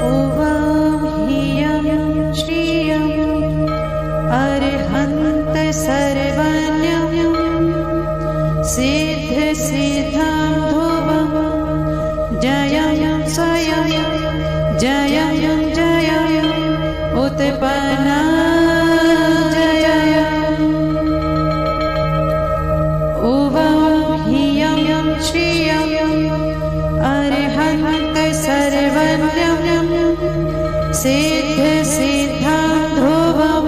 ॐ ह्रियं श्रियं अरिहन्त सर्वज्ञं सिद्ध सिद्धां ध्रुवं जयं स्वयं जयं जयं उत्पन्ना सिद्ध सिद्धां ध्रुवं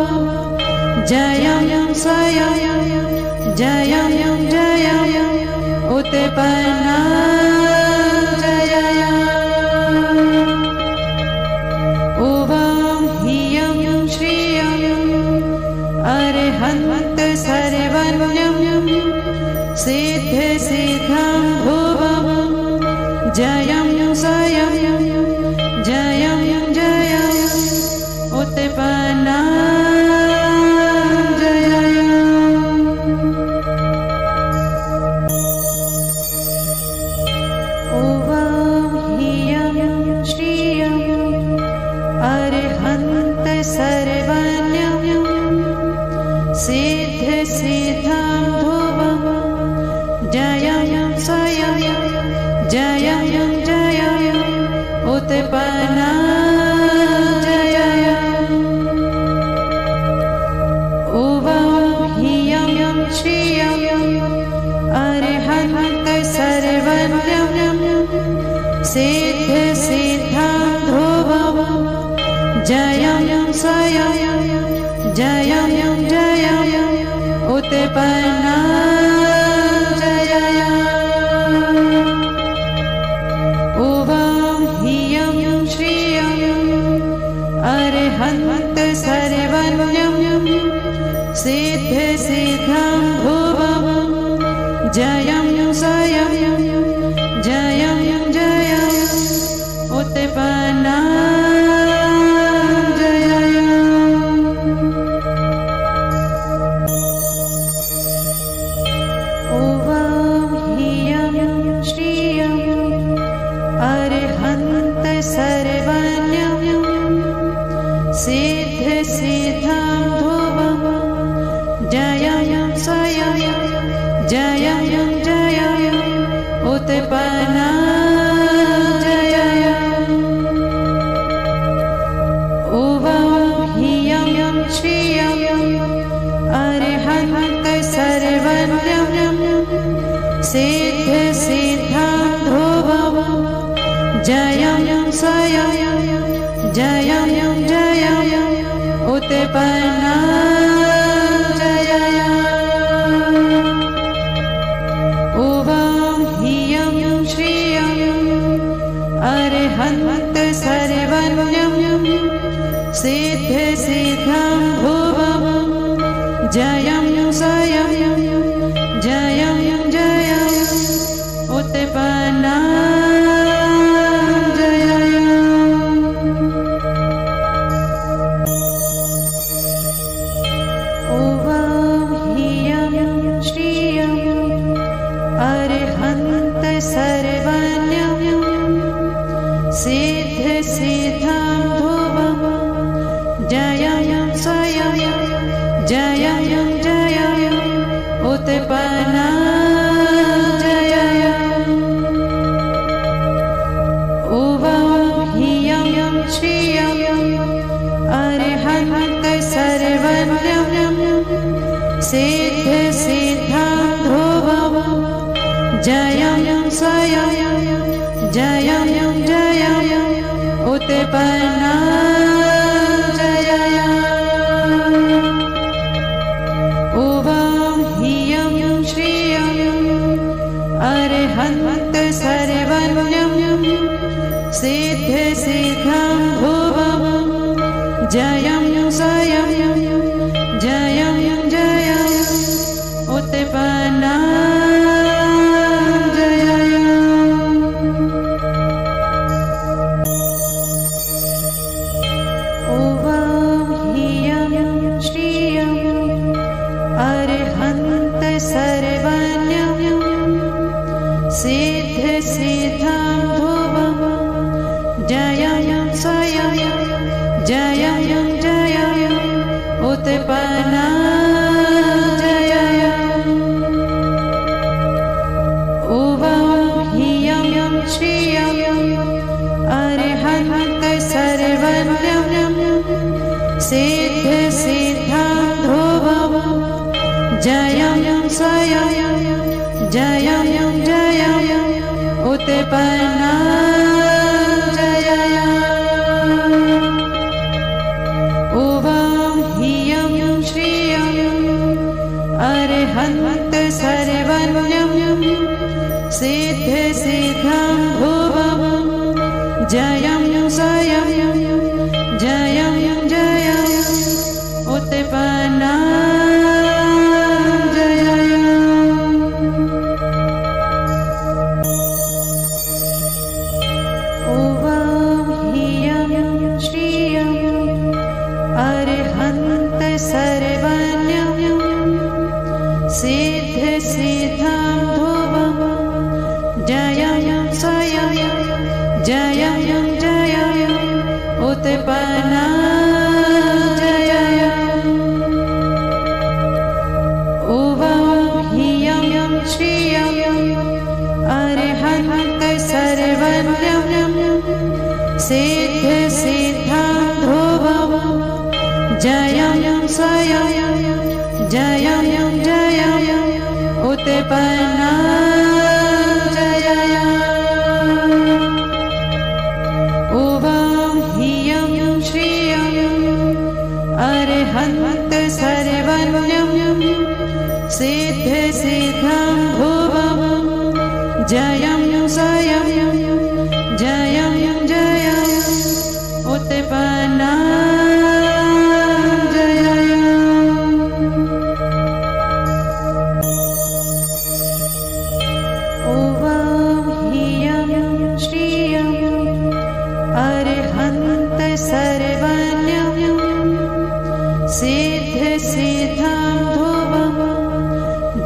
जयं स्वयं जयं जयं उत्पन्ना ॐ ह्रियं श्रियं अरिहन्त सर्वज्ञं सिद्ध सिद्धां ध्रुवं जयं स्वयं जयं जयं उत्पन्ना सिद्ध सिद्धां ध्रुवं जयं स्वयं जयं जयं उत्पन्ना ॐ ह्रियं श्रियं अरिहन्त सर्वज्ञं सिद्ध सिद्धां ध्रुवं जयं स्वयं जयं जयं उत्पन्ना ॐ ह्रियं श्रियं अरिहन्त सर्वज्ञं सिद्ध सिद्धां ध्रुवं जयं स्वयं जयं जयं उत्पन्ना सर्वज्ञं सिद्ध सिद्धां ध्रुवं जयं स्वयं जयं जयं उत्पन्ना ॐ ह्रियं श्रियं अरिहन्त सर्वज्ञं सिद्ध सिद्धां ध्रुवं जयं स्वयं जयं जयं उत्पन्ना ॐ ह्रियं श्रियं अरिहन्त सर्वज्ञं सिद्ध सिद्धां ध्रुवं जयं स्वयं जयं जयं उत्पन्ना सर्वज्ञं सिद्ध सिद्धां ध्रुवं जयं स्वयं जयं जयं उत्पन्ना ॐ ह्रियं श्रियं अरिहन्त सर्वज्ञं सिद्ध सिद्धां ध्रुवं जयं स्वयं जयं जयं उत्पन्ना ॐ ह्रियं श्रियं अरिहन्त सर्वज्ञं सिद्ध सिद्धां ध्रुवं जयं स्वयं जयं जयं उत्पन्ना सिद्ध सिद्धां ध्रुवं जयं स्वयं उत्पन्ना जय उवं ह्रियं श्रियं अरिहन्त सर्वज्ञं सिद्ध सिद्धां ध्रुवं जयं स्वयं जयं जयं उत्पन्ना जय उवं ह्रियं श्रियं अरिहन्त सर्वज्ञं सिद्ध सिद्धां ध्रुवं जयं स्वयं जयं जयं उत्पन्ना जय उवं ह्रियं श्रियं अरिहन्त सर्वज्ञं सिद्ध सिद्धां ध्रुवं जयं स्वयं जयं जयं उत्पन्ना जय उवं ह्रियं श्रियं अरिहन्त सर्वज्ञं सिद्ध सिद्धां ध्रुवं जयं स्वयं जयं जयं उत्पन्ना जय उवं ह्रियं श्रियं अरिहन्त सर्वज्ञं सिद्ध सिद्धां ध्रुवं जयं स्वयं जयं जयं उत्पन्ना जय उवं ह्रियं श्रियं अरिहन्त सर्वज्ञं सिद्ध सिद्धां ध्रुवं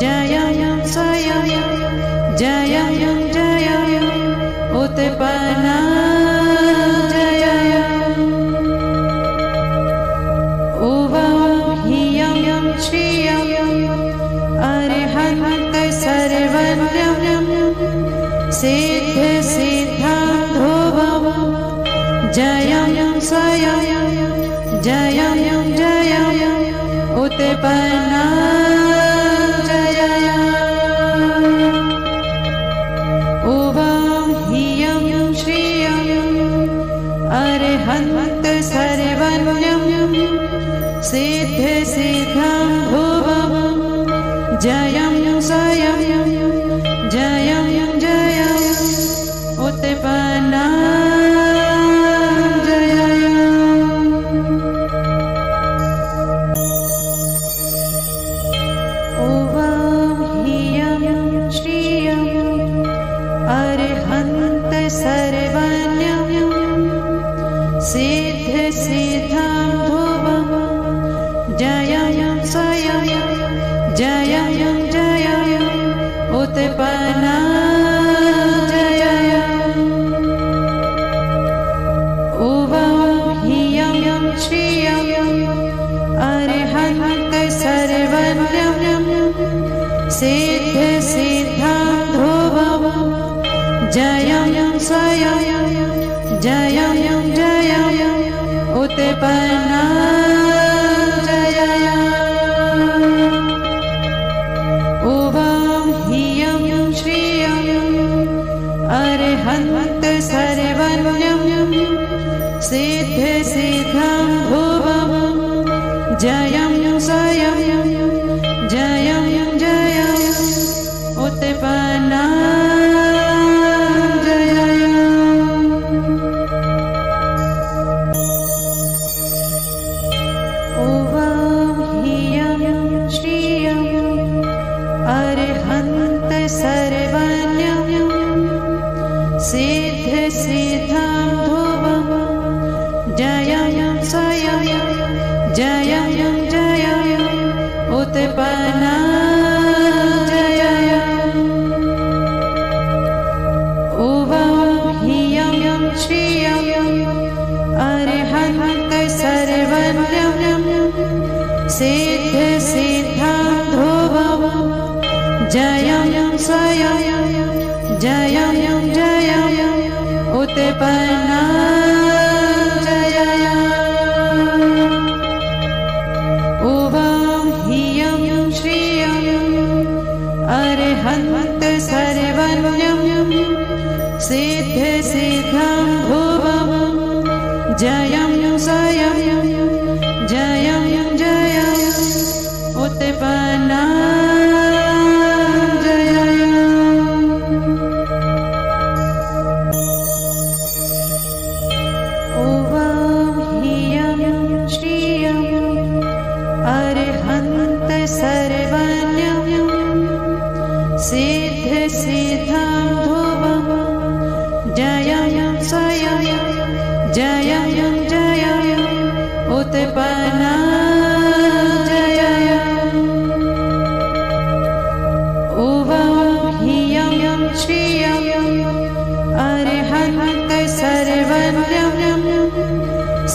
जयं स्वयं जयं जयं उत्पन्ना जय उवं ह्रियं श्रियं अरिहन्त सर्वज्ञं सिद्ध सिद्धां ध्रुवं जयं स्वयं जयं जयं उत्पन्ना जय उवं ह्रियं श्रियं अरिहन्त सर्वज्ञं सिद्ध सिद्धां ध्रुवं जयं स्वयं जयं जयं उत्पन्ना जय उवं ह्रियं श्रियं अरिहन्त सर्वज्ञं सिद्ध सिद्धां ध्रुवं जयं स्वयं जयं जयं उत्पन्ना जय उवं ह्रियं श्रियं अरिहन्त सर्वज्ञं सिद्ध सिद्धां ध्रुवं जयं स्वयं जयं जयं उत्पन्ना जय उवं ह्रियं श्रियं अरिहन्त सर्वज्ञं सिद्ध सिद्धां ध्रुवं जयं स्वयं जयं जयं उत्पन्ना जय उवं ह्रियं श्रियं अरिहन्त सर्वज्ञं सिद्ध सिद्धां ध्रुवं जयं स्वयं जयं जयं उत्पन्ना जय उवं ह्रियं श्रियं अरिहन्त सर्वज्ञं सिद्ध सिद्धां ध्रुवं जयं स्वयं जयं जयं उत्पन्ना जयं उवां ह्रियं श्रियं अरहन्त सर्वज्ञं सिद्ध सिद्धां ध्रुवं जयं स्वयं जयं जयं उत्पन्ना सिद्ध सिद्धां ध्रुवं जयं स्वयं जयं जयं उत्पन्ना जयं उवां ह्रियं श्रियं अरहन्त सर्वज्ञं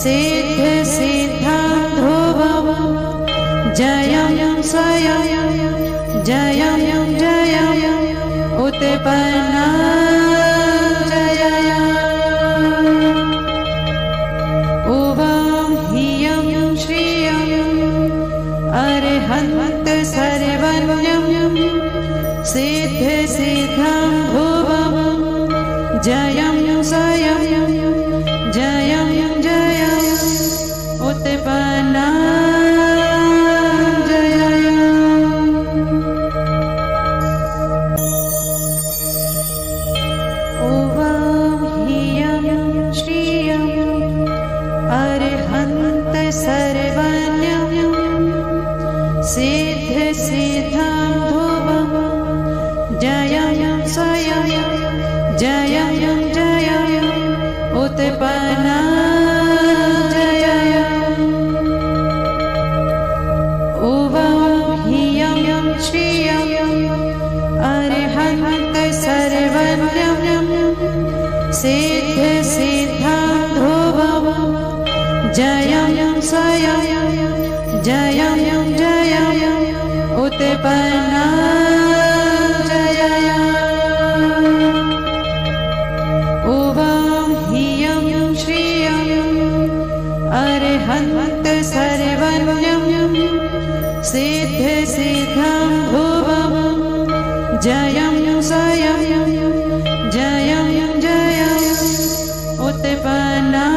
सिद्ध सिद्धां ध्रुवं जयं स्वयं जयं जयं उत्पन्ना जयं उवां ह्रियं श्रियं अरहन्त सर्वज्ञं सिद्ध सिद्धां ध्रुवं जयं स्वयं जयं जयं उत्पन्ना सिद्ध सिद्धां ध्रुवं जयं स्वयं जयं जयं उत्पन्ना जयं उवां ह्रियं श्रियं अरहन्त सर्वज्ञं सिद्ध सिद्धां ध्रुवं जयं स्वयं जयं जयं उत्पन्ना जयं उवां ह्रियं श्रियं अरहन्त सर्वज्ञं सिद्ध सिद्धां ध्रुवं जयं स्वयं जयं जयं उत्पन्ना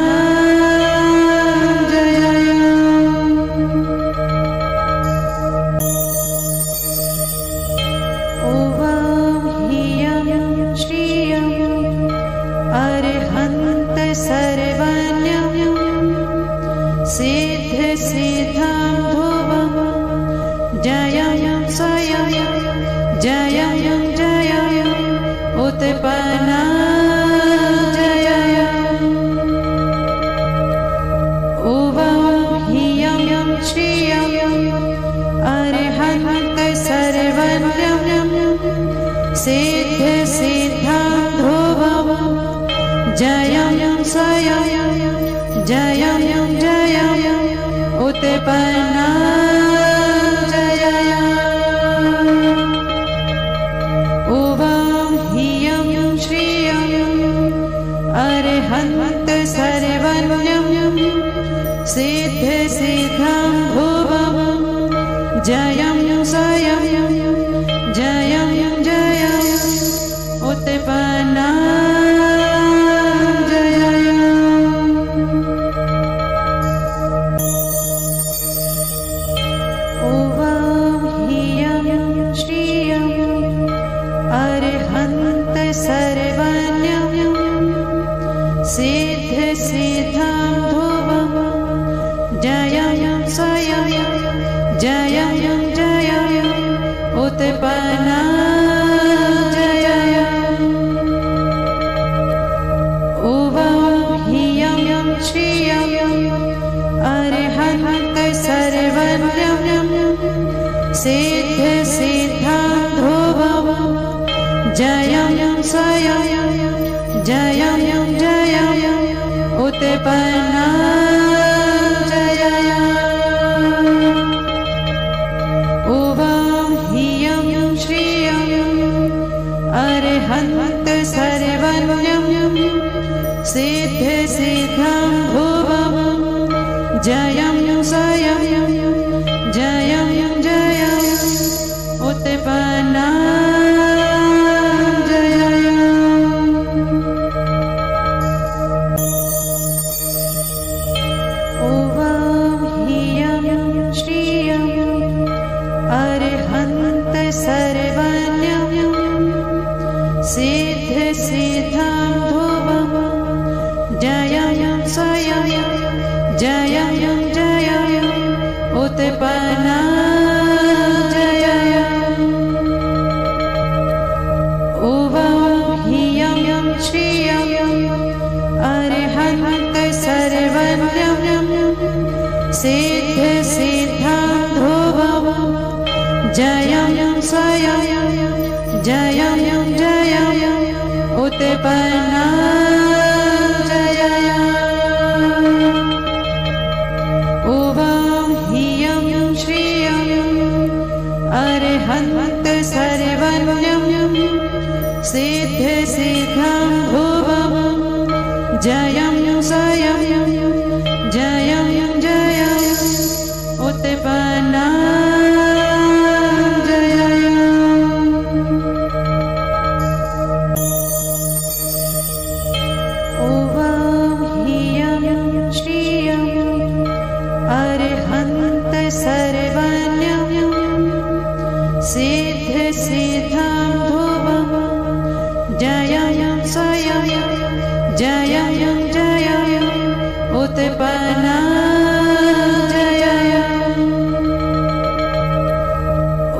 सिद्ध सिद्धां ध्रुवं जयं स्वयं जयं जयं उत्पन्ना जयं उवां ह्रियं श्रियं अरहन्त सर्वज्ञं सिद्ध सिद्धां ध्रुवं जयं स्वयं जयं जयं उत्पन्ना जयं उवां ह्रियं श्रियं अरहन्त सर्वज्ञं सिद्ध सिद्धां ध्रुवं जयं स्वयं जयं जयं उत्पन्ना सिद्ध सिद्धां ध्रुवं जयं स्वयं जयं जयं उत्पन्ना जयं उवां ह्रियं श्रियं अरहन्त सर्वज्ञं सिद्ध सिद्धां ध्रुवं जयं स्वयं जयं जयं उत्पन्ना जयं सिद्धिसिद्धं ध्रुवं जयं स्वयं जयं जयं उत्पन्ना उत्पन्ना उवं ह्रियं श्रियं अरिहन्त सर्वज्ञं सिद्धिसिद्धं ध्रुवं जयं स्वयं जयं जयं उत्पन्ना अरिहन्त सर्वज्ञं सिद्धिसिद्धं ध्रुवं जयं स्वयं जयं जयं उत्पन्ना सिद्धिसिद्धं ध्रुवं जयं स्वयं जयं जयं उत्पन्ना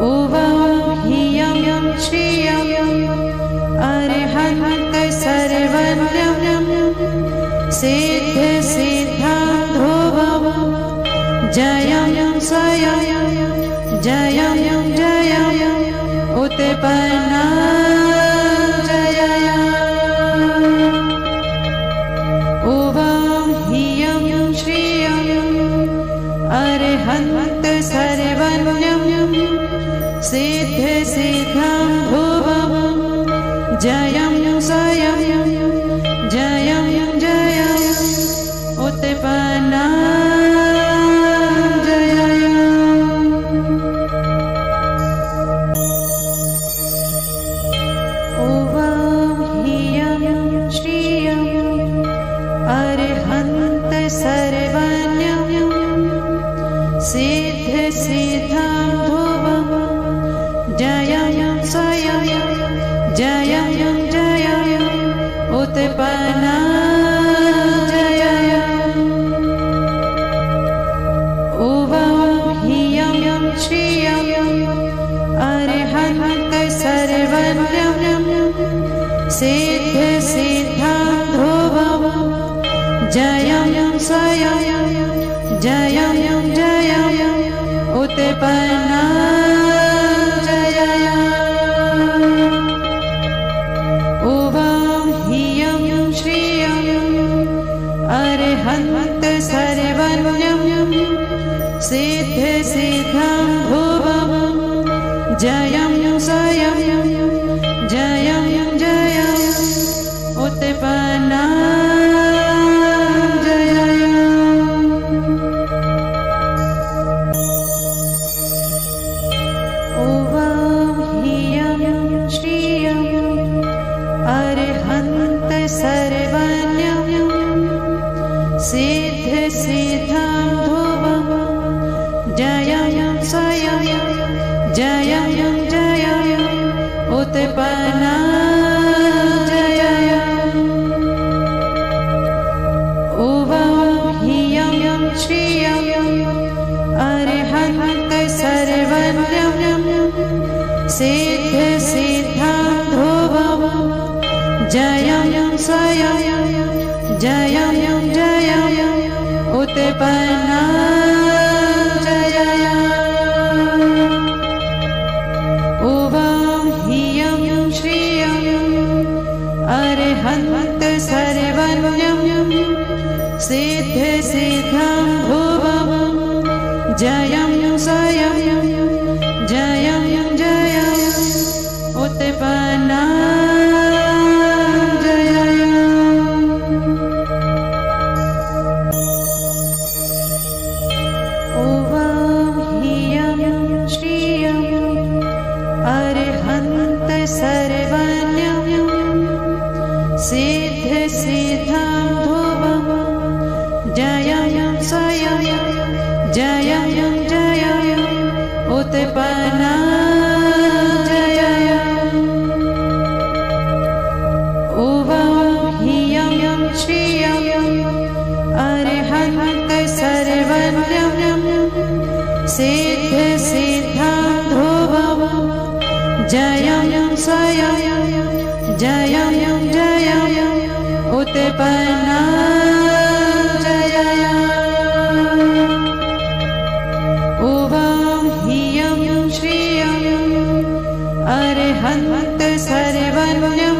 उवं ह्रियं श्रियं अरिहन्त सर्वज्ञं सिद्धिसिद्धं ध्रुवं जयं स्वयं जयं जयं उत्पन्ना उवं ह्रियं श्रियं अरिहन्त सर्वज्ञं सिद्धिसिद्धं ध्रुवं जयं स्वयं जयं जयं उत्पन्ना सिद्धिसिद्धं ध्रुवं जयं स्वयं जयं जयं उत्पन्ना उवं ह्रियं श्रियं अरिहन्त सर्वज्ञं सिद्धिसिद्धं ध्रुवं जयं स्वयं जयं जयं उत्पन्ना उवं ह्रियं श्रियं अरिहन्त सर्वज्ञं सिद्धिसिद्धं ध्रुवं जयं स्वयं जयं जयं उत्पन्ना सर्वज्ञं सिद्धिसिद्धं ध्रुवं जयं स्वयं जयं जयं उत्पन्ना उवं ह्रियं श्रियं अरिहन्त सर्वज्ञं सिद्धिसिद्धं ध्रुवं जयं स्वयं जयं जयं उत्पन्ना उवं ह्रियं श्रियं अरिहन्त सर्वज्ञं सिद्धिसिद्धं ध्रुवं जयं स्वयं जयं जयं उत्पन्ना जय श्रियं अरिहन्त सर्वज्ञं सिद्धिसिद्धां ध्रुवं जयं स्वयं जयं जयं उत्पन्ना जय उवां ह्रियं श्रियं अरिहन्त सर्वज्ञं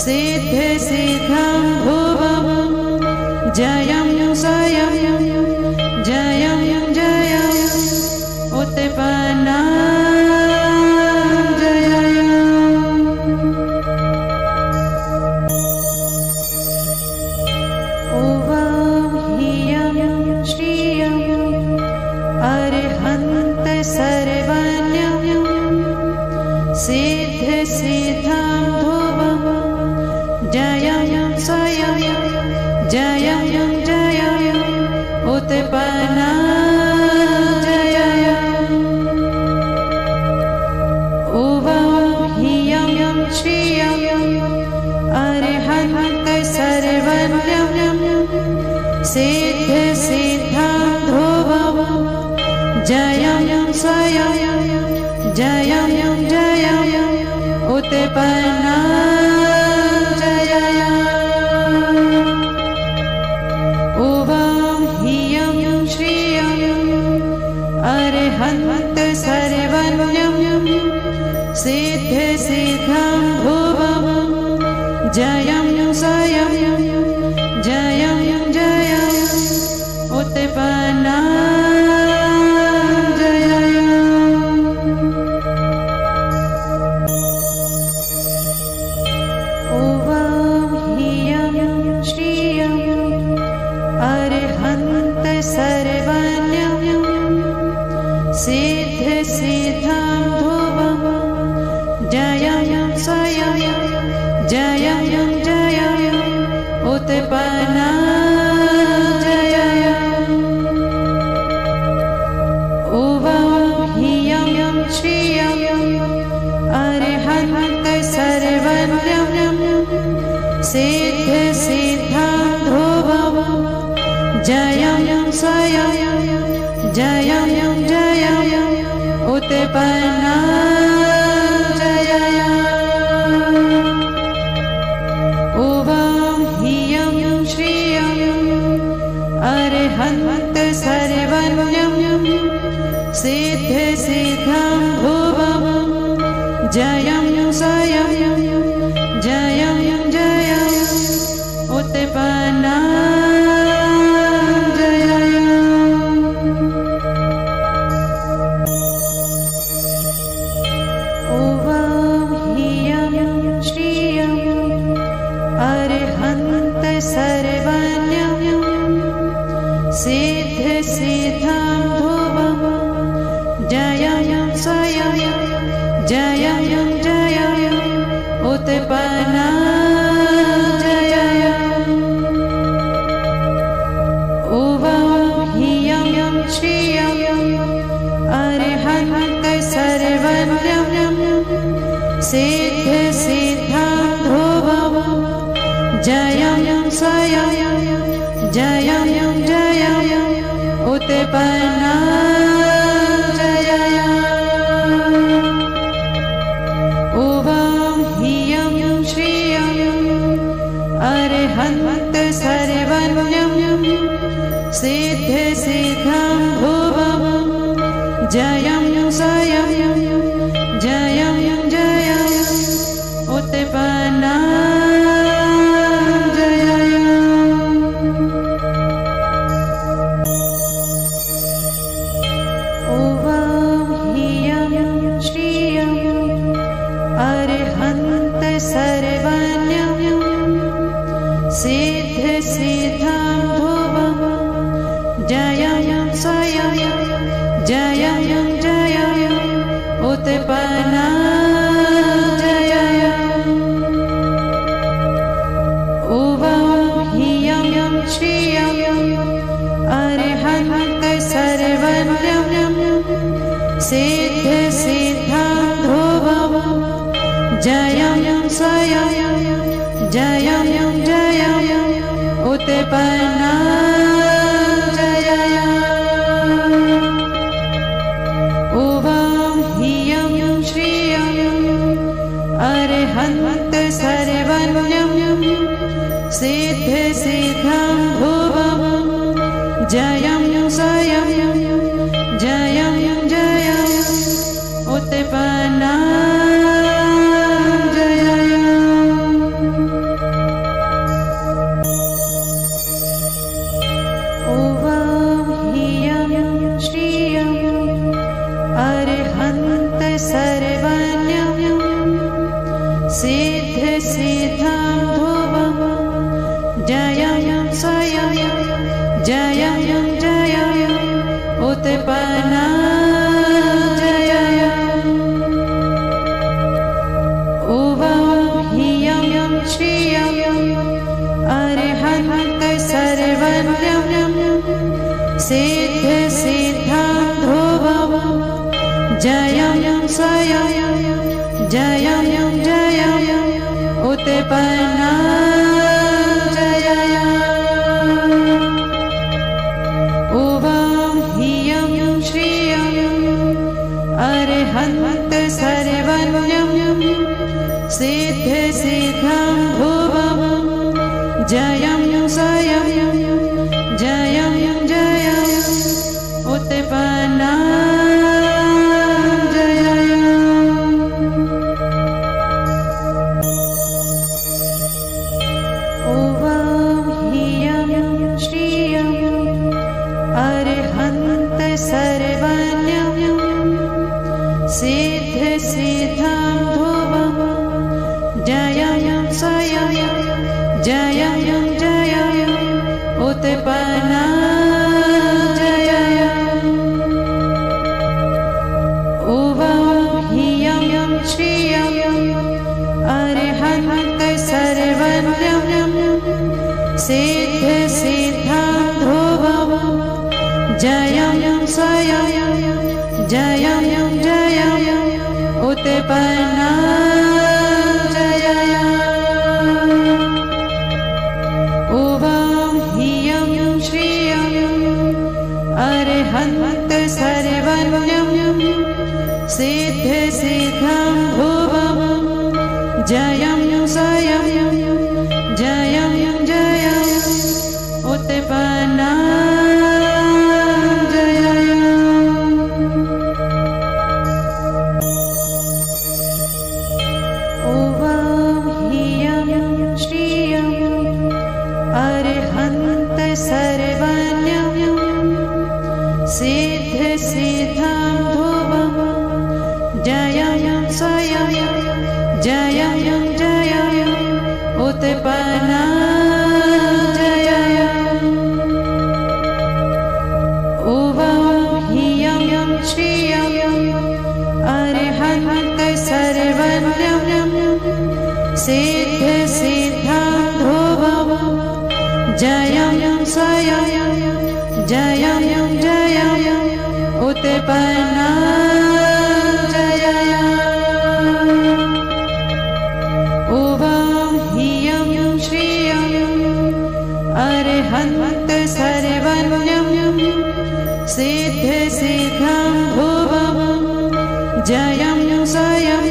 सिद्धिसिद्धां ध्रुवं जयं स्वयं जयं जयं उत्पन्ना सिद्धिसिद्धां ध्रुवं जयं स्वयं जयं जयं उत्पन्ना जय उवां ह्रियं श्रियं अरिहन्त सर्वज्ञं सिद्धिसिद्धां ध्रुवं जयं स्वयं जयं जयं उत्पन्ना जय उवां ह्रियं श्रियं अरिहन्त सर्वज्ञं सिद्धिसिद्धां ध्रुवं जयं स्वयं जयं जयं उत्पन्ना सिद्धिसिद्धां ध्रुवं जयं स्वयं जयं जयं उत्पन्ना जय उवां ह्रियं श्रियं अरिहन्त सर्वज्ञं सिद्धिसिद्धां ध्रुवं जयं स्वयं जयं जयं उत्पन्ना जय उवां ह्रियं श्रियं अरिहन्त सर्वज्ञं सिद्धिसिद्धां ध्रुवं जयं स्वयं जयं जयं उत्पन्ना सर्वज्ञं सिद्धिसिद्धां ध्रुवं जयं स्वयं जयं जयं उत्पन्ना जय उवां ह्रियं श्रियं अरिहन्त सर्वज्ञं सिद्धिसिद्धां ध्रुवं जयं स्वयं जयं जयं उत्पन्ना जय उवां ह्रियं श्रियं अरिहन्त सर्वज्ञं सिद्धिसिद्धां ध्रुवं जयं स्वयं जयं जयं उत्पन्ना सर्वज्ञं सिद्धिसिद्धां ध्रुवं जयं स्वयं जयं जयं उत्पन्ना जय उवां ह्रियं श्रियं अरिहन्त सर्वज्ञं सिद्धिसिद्धां ध्रुवं जयं स्वयं जयं जयं उत्पन्ना जया उवां ह्रियं श्रियं अरहन्त सर्वज्ञं सिद्धिसिद्धं ध्रुवं जयं स्वयं जयं जयं उत्पन्ना उत्पन्ना जया उवां ह्रियं श्रियं अरहन्त सर्वज्ञं सिद्धिसिद्धं ध्रुवं जयं स्वयं जयं जयं उत्पन्ना अरहन्त सर्वज्ञं सिद्धिसिद्धं ध्रुवं जयं स्वयं जयं जयं उत्पन्ना उवां ह्रियं श्रियं अरहन्त सर्वज्ञं सिद्धिसिद्धं ध्रुवं जयं स्वयं जयं जयं उत्पन्ना जया उवां ह्रियं श्रियं अरहन्त सर्वज्ञं सिद्धिसिद्धं ध्रुवं जयं स्वयं जयं जयं उत्पन्ना जया उवां ह्रियं श्रियं अरहन्त सर्वज्ञं सिद्धिसिद्धं ध्रुवं जयं स्वयं जयं जयं उत्पन्ना सर्वज्ञं सिद्धिसिद्धं ध्रुवं जयं स्वयं जयं जयं उत्पन्ना जया उवां ह्रियं श्रियं अरहन्त सर्वज्ञं सिद्धिसिद्धं ध्रुवं जयं स्वयं जयं जयं उत्पन्ना जया उवां ह्रियं श्रियं अरहन्त सर्वज्ञं सिद्धिसिद्धं ध्रुवं जयं स्वयं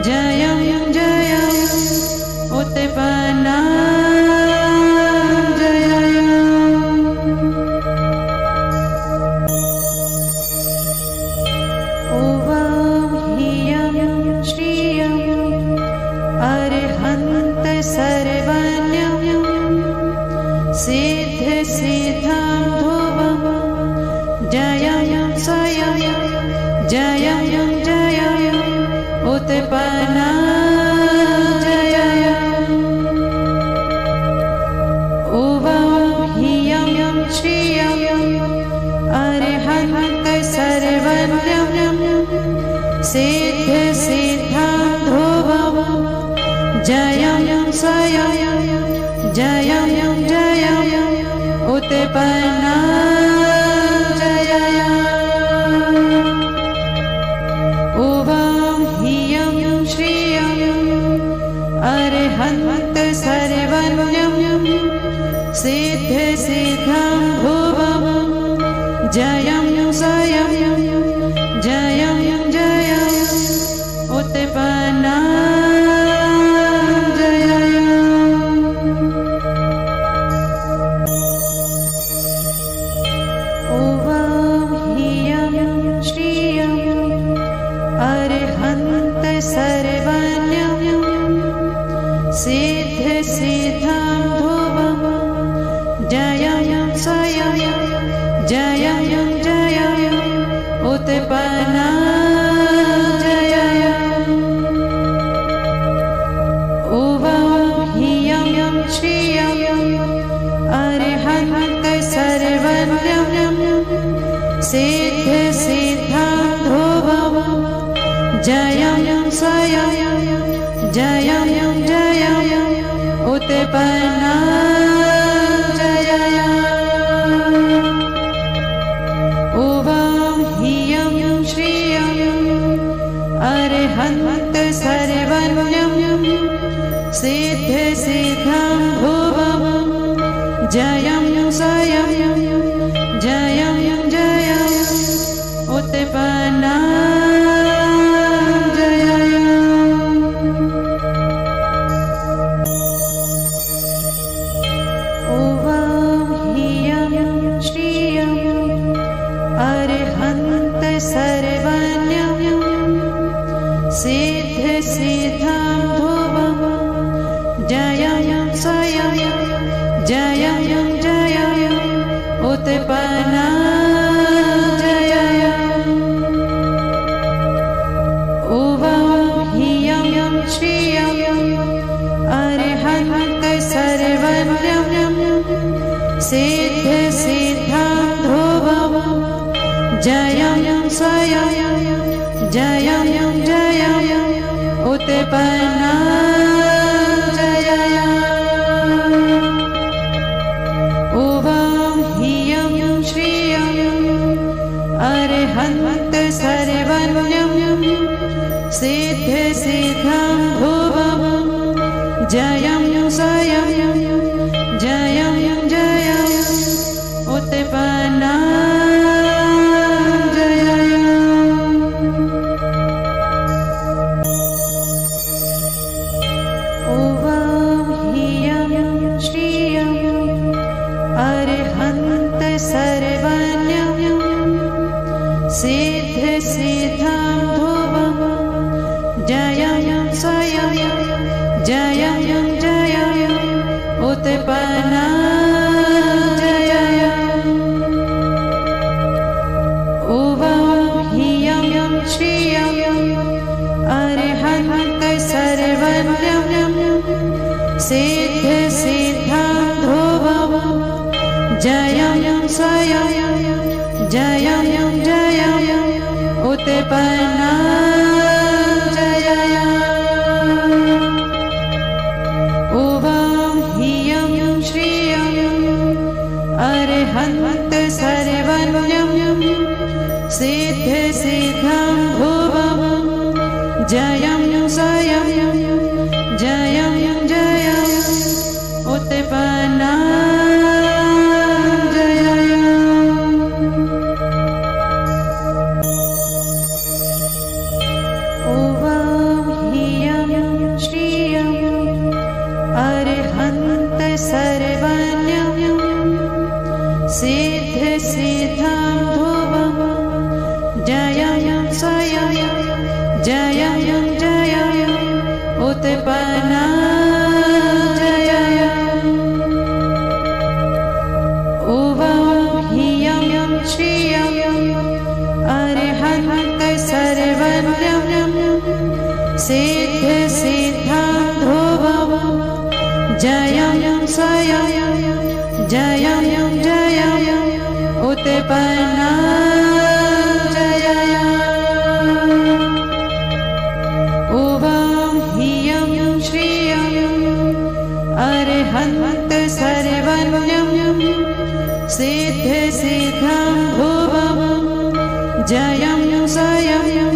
जयं जयं उत्पन्ना सर्वज्ञं सिद्धिसिद्धं ध्रुवं जयं स्वयं जयं जयं उत्पन्ना जया उवां ह्रियं श्रियं अरहन्त सर्वज्ञं सिद्धिसिद्धं ध्रुवं जयं स्वयं जयं जयं उत्पन्ना जया उवां ह्रियं श्रियं अरहन्त सर्वज्ञं सिद्ध सिद्धं ध्रुवं जयं स्वयं जयं जयं उत्पन्ना सिद्ध सिद्धं ध्रुवं जयं स्वयं जयं जयं उत्पन्ना ह्रियं श्रियं अरिहन्त सर्वज्ञं सिद्ध सिद्धं ध्रुवं जयं स्वयं जयं जयं उत्पन्ना ह्रियं श्रियं अरिहन्त सर्वज्ञं सिद्ध सिद्धं ध्रुवं जयं स्वयं जयं जयं उत्पन्ना सर्वज्ञं सिद्ध सिद्धं ध्रुवं जयं स्वयं जयं जयं उत्पन्ना ह्रियं श्रियं अरिहन्त सर्वज्ञं सिद्ध सिद्धं ध्रुवं जयं स्वयं जयं जयं उत्पन्ना ह्रियं श्रियं अरिहन्त सर्वज्ञं सिद्ध सिद्धं ध्रुवं जयं स्वयं जयं जयं उत्पन्ना सर्वज्ञं सिद्ध सिद्धं ध्रुवं जयं स्वयं जयं जयं उत्पन्ना ह्रियं श्रियं अरिहन्त सर्वज्ञं सिद्ध सिद्धं ध्रुवं जयं स्वयं जयं जयं उत्पन्ना ह्रियं श्रियं अरिहन्त सर्वज्ञं सिद्ध सिद्धं ध्रुवं जयं स्वयं जयं जयं उत्पन्ना ह्रियं श्रियं अरिहन्त सर्वज्ञं सिद्ध सिद्धं ध्रुवं जयं स्वयं जयं जयं उत्पन्ना ह्रियं श्रियं अरिहन्त सर्वज्ञं सिद्ध सिद्धं ध्रुवं जयं स्वयं जयं जयं उत्पन्ना अरिहन्त सर्वज्ञं सिद्ध सिद्धं ध्रुवं जयं स्वयं जयं जयं उत्पन्ना ह्रियं श्रियं अरिहन्त सर्वज्ञं सिद्ध सिद्धं ध्रुवं जयं स्वयं जयं जयं उत्पन्ना ह्रियं श्रियं अरिहन्त सर्वज्ञं सिद्ध सिद्धं ध्रुवं जयं स्वयं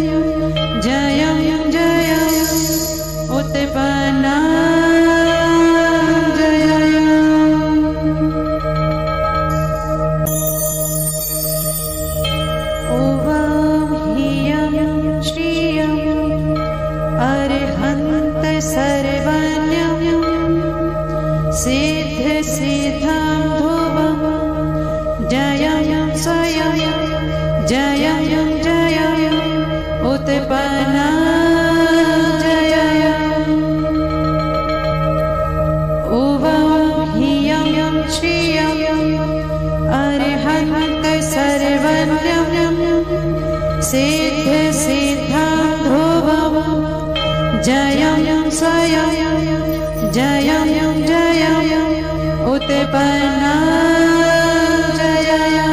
जयं जयं उत्पन्ना जयं सिद्धं ध्रुवं जयं स्वयं जयं जयं उत्पन्ना जयं उवं ह्रियं श्रियं अरिहन्त सर्वज्ञं सिद्ध सिद्धं ध्रुवं जयं स्वयं जयं जयं उत्पन्ना जयं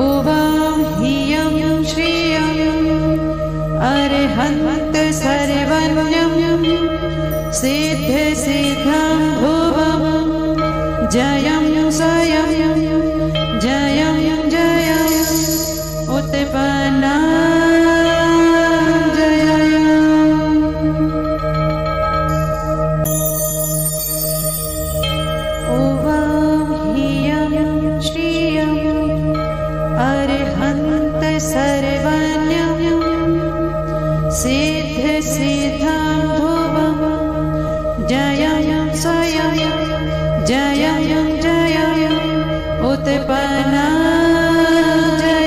उवं ह्रियं श्रियं अरिहन्त सर्वज्ञं सिद्ध सिद्धं ध्रुवं जयं स्वयं जयं जयं उत्पन्ना सिद्ध सिद्धं ध्रुवं जयं स्वयं जयं जयं उत्पन्ना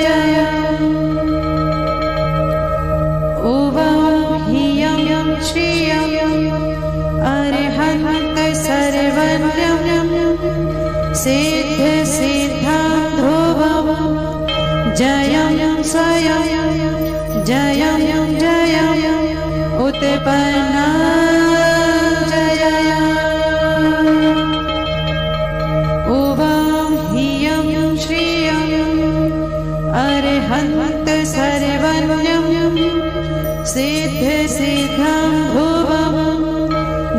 जयं उवं ह्रियं श्रियं अरिहन्त सर्वज्ञं सिद्ध सिद्धं ध्रुवं जयं स्वयं जयं जयं उत्पन्ना जयं उवं ह्रियं श्रियं अरिहन्त सर्वज्ञं सिद्ध सिद्धं ध्रुवं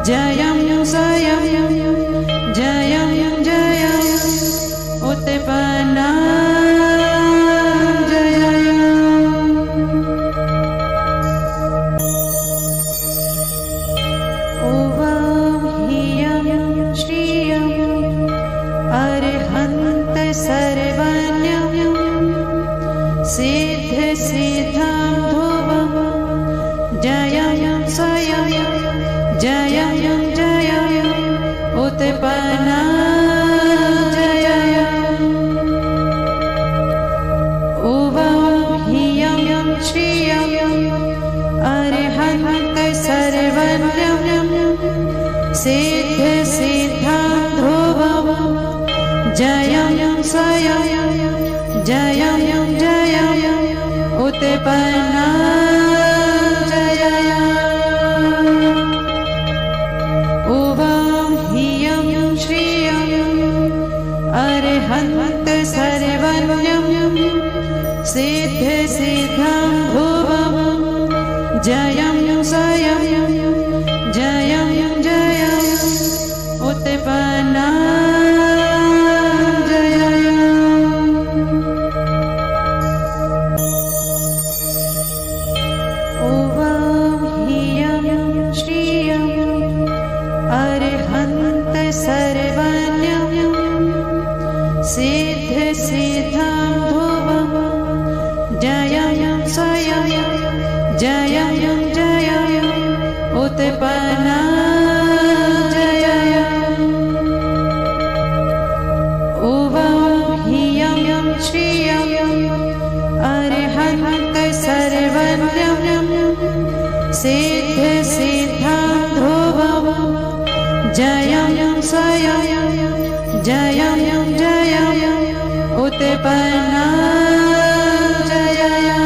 जयं स्वयं जयं जयं उत्पन्ना सिद्ध सिद्धं ध्रुवं जयं स्वयं जयं जयं उत्पन्ना जयं उवं ह्रियं श्रियं अरिहन्त सर्वज्ञं सिद्ध सिद्धं ध्रुवं जयं स्वयं जयं जयं उत्पन्ना जयं उवं ह्रियं श्रियं अरिहन्त सर्वज्ञं सिद्ध सिद्धं ध्रुवं जयं स्वयं जयं जयं उत्पन्ना सर्वज्ञं सिद्ध सिद्धं ध्रुवं जयं स्वयं जयं जयं उत्पन्ना जयं उवं ह्रियं श्रियं अरिहन्त सर्वज्ञं सिद्ध सिद्धं ध्रुवं जयं स्वयं जयं जयं उत्पन्ना जयं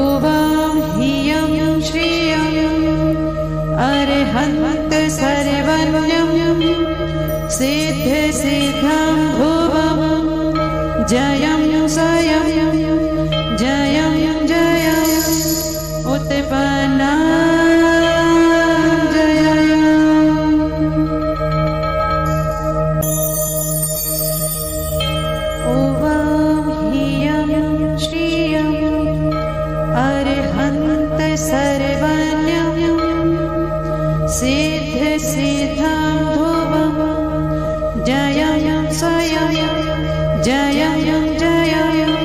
उवं ह्रियं श्रियं अरिहन्त सर्वज्ञं सिद्ध सिद्धं ध्रुवं जयं स्वयं जयं जयं उत्पन्ना सर्वज्ञं सिद्ध सिद्धं ध्रुवं जयं स्वयं जयं जयं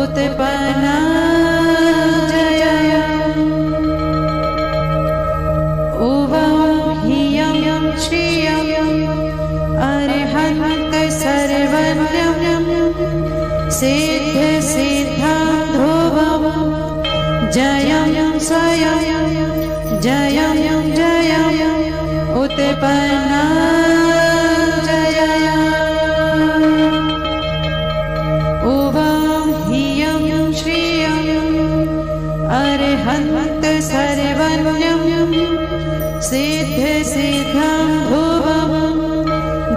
उत्पन्ना उवं ह्रियं श्रियं अरिहन्त सर्वज्ञं सिद्धिसिद्धां ध्रुवं जयं स्वयं जयं जयं उत्पन्ना जय उवं ह्रियं श्रियं अरिहन्त सर्वज्ञं सिद्धिसिद्धां ध्रुवं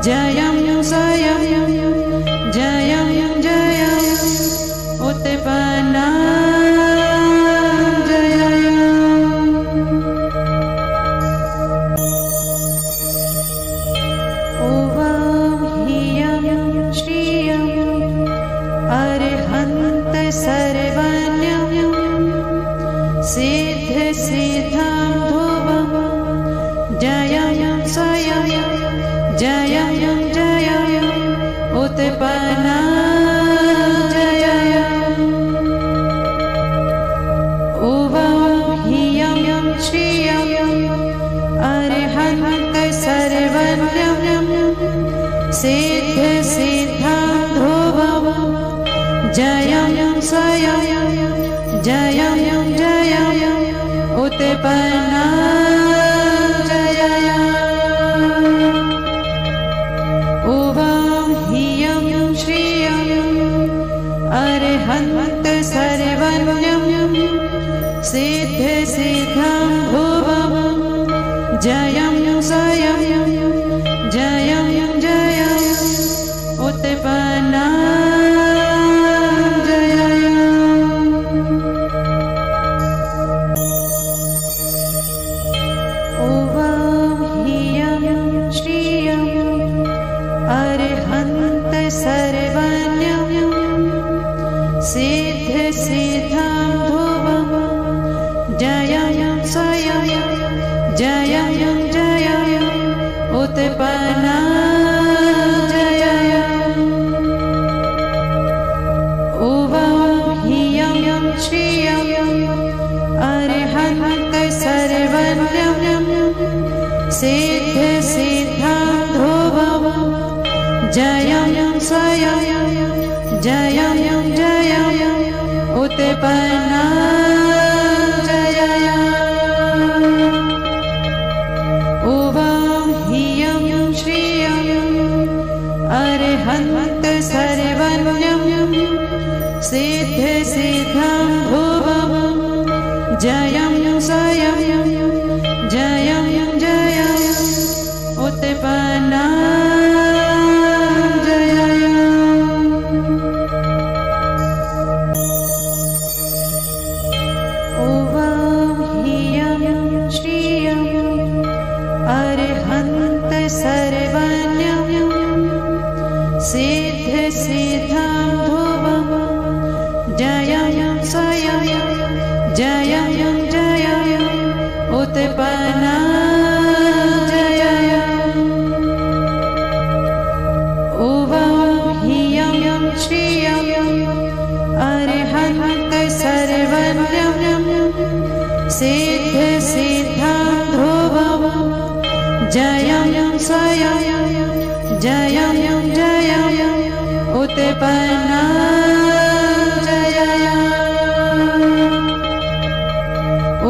जयं स्वयं जयं जयं उत्पन्ना सिद्धिसिद्धां ध्रुवं जयं स्वयं जयं जयं उत्पन्ना जय उवं ह्रियं श्रियं अरिहन्त सर्वज्ञं सिद्धिसिद्धां ध्रुवं जयं स्वयं जयं जयं उत्पन्ना जय उवं ह्रियं श्रियं अरिहन्त सर्वज्ञं सिद्धिसिद्धां ध्रुवं जयं स्वयं जयं जयं उत्पन्ना सिद्धिसिद्धां ध्रुवं जयं स्वयं जयं जयं उत्पन्ना जय उवं ह्रियं श्रियं अरिहन्त सर्वज्ञं सिद्धिसिद्धां ध्रुवं जयं स्वयं जयं जयं उत्पन्ना जय उवं ह्रियं श्रियं अरिहन्त सर्वज्ञं सिद्धिसिद्धां ध्रुवं जयं स्वयं जयं जयं उत्पन्ना सर्वज्ञं सिद्धिसिद्धां ध्रुवं जयं स्वयं जयं जयं उत्पन्ना जय उवं ह्रियं श्रियं अरिहन्त सर्वज्ञं सिद्धिसिद्धां ध्रुवं जयं स्वयं जयं जयं उत्पन्ना जय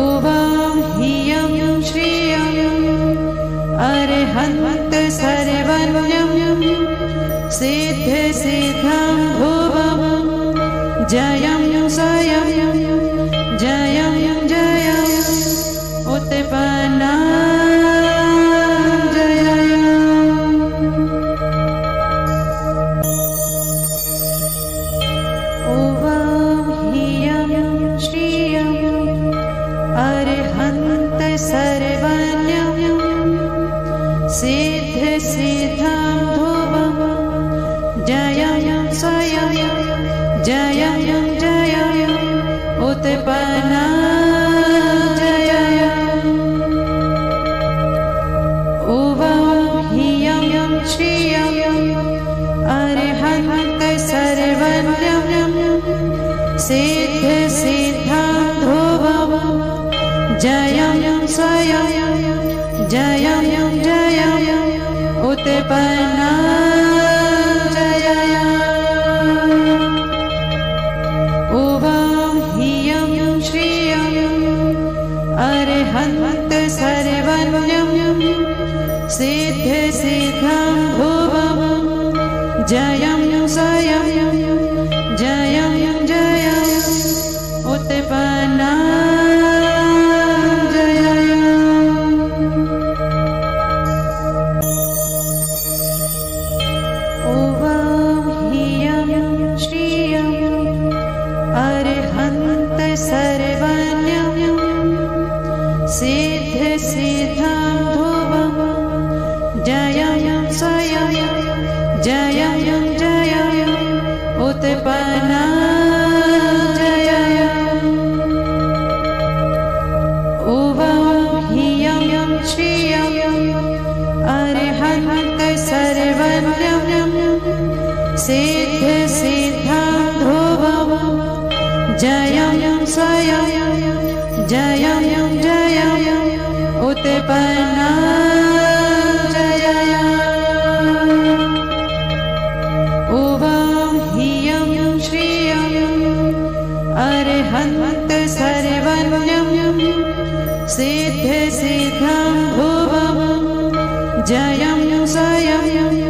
उवं ह्रियं श्रियं अरिहन्त सर्वज्ञं सिद्धिसिद्धां ध्रुवं जयं स्वयं जयं जयं उत्पन्ना सर्वज्ञं सिद्धिसिद्धां ध्रुवं जयं स्वयं जयं जयं उत्पन्ना जय उवं ह्रियं श्रियं अरिहन्त सर्वज्ञं सिद्धिसिद्धां ध्रुवं जयं स्वयं जयं जयं उत्पन्ना जय उवां ह्रियं श्रियं अरहन्त सर्वज्ञं सिद्ध सिद्धं भुवं जयं स्वयं जयं जयं उत्पन्ना सिद्ध सिद्धं भुवं जयं स्वयं जयं जयं उत्पन्ना जय उवां ह्रियं श्रियं अरहन्त सर्वज्ञं सिद्ध सिद्धं भुवं जयं स्वयं जयं जयं उत्पन्ना जय उवां ह्रियं श्रियं अरहन्त सर्वज्ञं सिद्ध सिद्धं भुवं जयं स्वयं